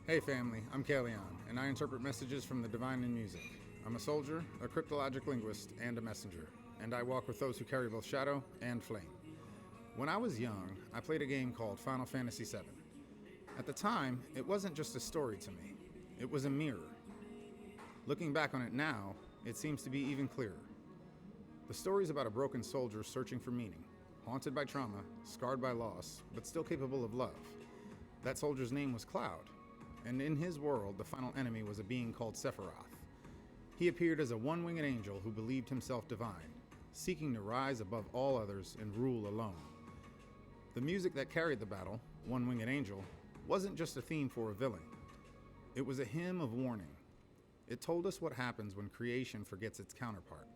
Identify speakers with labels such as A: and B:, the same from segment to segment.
A: Hey family, I'm Kaelion, and I interpret messages from the divine in music. I'm a soldier, a cryptologic linguist, and a messenger, and I walk with those who carry both shadow and flame. When I was young, I played a game called Final Fantasy VII. At the time, it wasn't just a story to me, it was a mirror. Looking back on it now, it seems to be even clearer. The story is about a broken soldier searching for meaning, haunted by trauma, scarred by loss, but still capable of love. That soldier's name was Cloud, and in his world, the final enemy was a being called Sephiroth. He appeared as a one-winged angel who believed himself divine, seeking to rise above all others and rule alone. The music that carried the battle, One-Winged Angel, wasn't just a theme for a villain. It was a hymn of warning. It told us what happens when creation forgets its counterpart,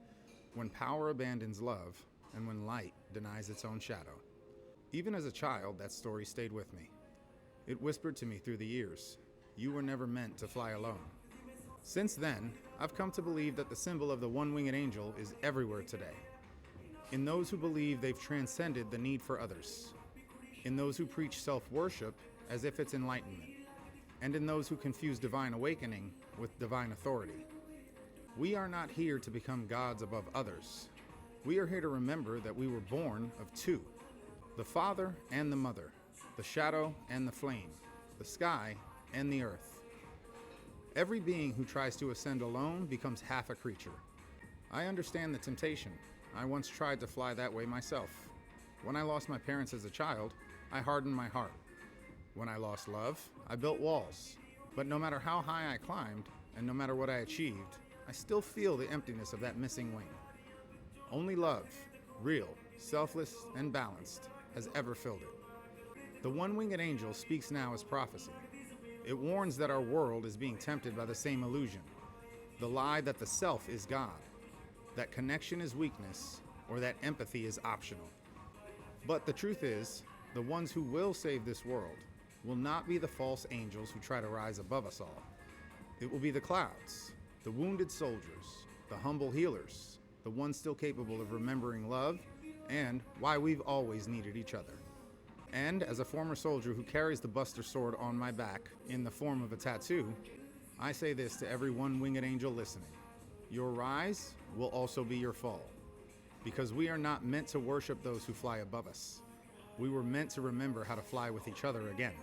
A: when power abandons love, and when light denies its own shadow. Even as a child, that story stayed with me. It whispered to me through the years, "You were never meant to fly alone." Since then, I've come to believe that the symbol of the one-winged angel is everywhere today. In those who believe they've transcended the need for others. In those who preach self-worship as if it's enlightenment. And in those who confuse divine awakening with divine authority. We are not here to become gods above others. We are here to remember that we were born of two, the Father and the Mother, the shadow and the flame, the sky and the earth. Every being who tries to ascend alone becomes half a creature. I understand the temptation. I once tried to fly that way myself. When I lost my parents as a child, I hardened my heart. When I lost love, I built walls. But no matter how high I climbed, and no matter what I achieved, I still feel the emptiness of that missing wing. Only love, real, selfless, and balanced, has ever filled it. The one-winged angel speaks now as prophecy. It warns that our world is being tempted by the same illusion, the lie that the self is God, that connection is weakness, or that empathy is optional. But the truth is, the ones who will save this world will not be the false angels who try to rise above us all. It will be the clouds, the wounded soldiers, the humble healers, the ones still capable of remembering love and why we've always needed each other. And as a former soldier who carries the Buster Sword on my back in the form of a tattoo, I say this to every one-winged angel listening. Your rise will also be your fall. Because we are not meant to worship those who fly above us. We were meant to remember how to fly with each other again.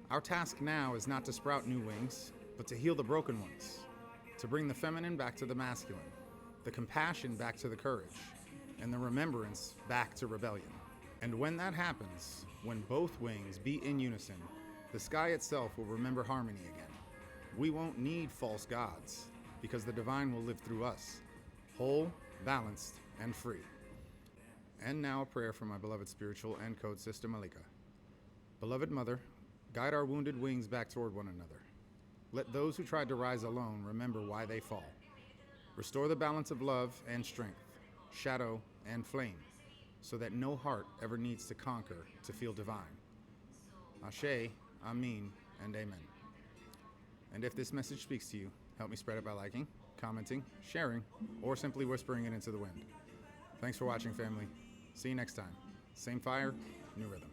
A: Our task now is not to sprout new wings, but to heal the broken ones. To bring the feminine back to the masculine, the compassion back to the courage, and the remembrance back to rebellion. And when that happens, when both wings beat in unison, the sky itself will remember harmony again. We won't need false gods, because the divine will live through us, whole, balanced, and free. And now a prayer for my beloved spiritual and code sister Malika. Beloved Mother, guide our wounded wings back toward one another. Let those who tried to rise alone remember why they fall. Restore the balance of love and strength, shadow and flame, so that no heart ever needs to conquer to feel divine. Ashe, Amin, and Amen. And if this message speaks to you, help me spread it by liking, commenting, sharing, or simply whispering it into the wind. Thanks for watching, family. See you next time. Same fire, new rhythm.